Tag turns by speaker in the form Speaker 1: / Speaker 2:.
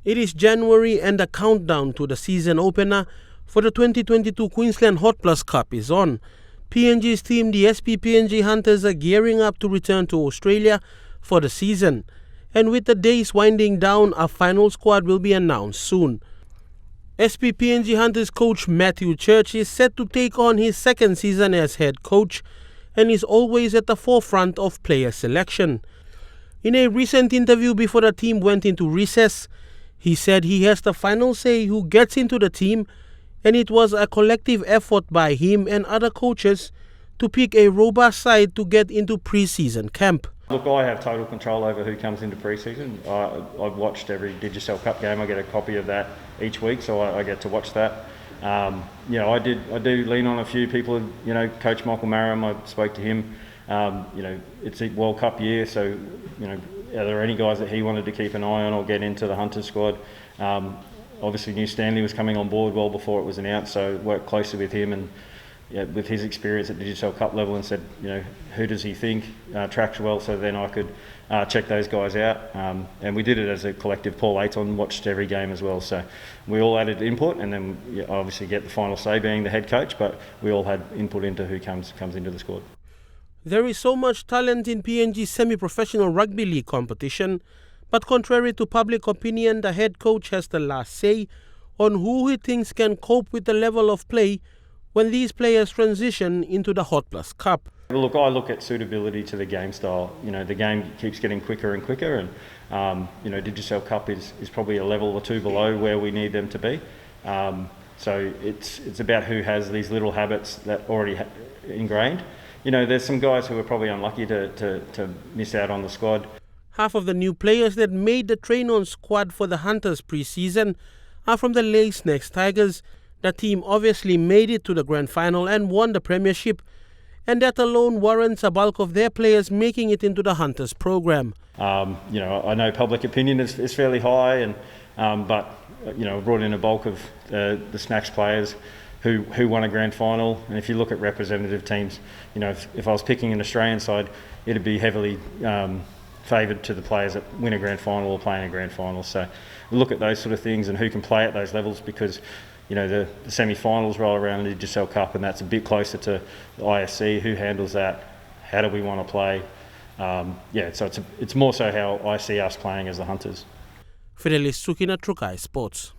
Speaker 1: It is January and the countdown to the season opener for the 2022 Queensland Hotplus Cup is on. PNG's team, the SP PNG Hunters, are gearing up to return to Australia for the season. And with the days winding down, a final squad will be announced soon. SP PNG Hunters coach Matthew Church is set to take on his second season as head coach and is always at the forefront of player selection. In a recent interview before the team went into recess, he said he has the final say who gets into the team, and it was a collective effort by him and other coaches to pick a robust side to get into pre-season camp.
Speaker 2: Look, I have total control over who comes into pre-season. I've watched every Digicel Cup game. I get a copy of that each week, so I get to watch that. I do lean on a few people. Coach Michael Marram, I spoke to him. It's a World Cup year, so are there any guys that he wanted to keep an eye on or get into the Hunters squad? Obviously, New Stanley was coming on board well before it was announced, so worked closely with him and with his experience at the Digicel Cup level, and said, who does he think tracks well, so then I could check those guys out. And we did it as a collective. Paul Ayton watched every game as well, so we all added input, and then obviously get the final say being the head coach, but we all had input into who comes into the squad.
Speaker 1: There is so much talent in PNG's semi-professional rugby league competition, but contrary to public opinion, the head coach has the last say on who he thinks can cope with the level of play when these players transition into the Hotplus Cup.
Speaker 2: Look, I look at suitability to the game style. The game keeps getting quicker and quicker, and Digicel Cup is probably a level or two below where we need them to be. So it's about who has these little habits that already ingrained. There's some guys who are probably unlucky to miss out on the squad.
Speaker 1: Half of the new players that made the train-on squad for the Hunters pre-season are from the Lace Next Tigers. The team obviously made it to the grand final and won the premiership, and that alone warrants a bulk of their players making it into the Hunters program.
Speaker 2: I know public opinion is fairly high, but brought in a bulk of the Smacks players who won a grand final. And if you look at representative teams, if I was picking an Australian side, it'd be heavily favoured to the players that win a grand final or play in a grand final. So look at those sort of things and who can play at those levels, because the semi-finals roll around the Digicel Cup, and that's a bit closer to the ISC. Who handles that? How do we want to play? So it's more so how I see us playing as the Hunters.
Speaker 1: Fidelis Sukina, Trukai Sports.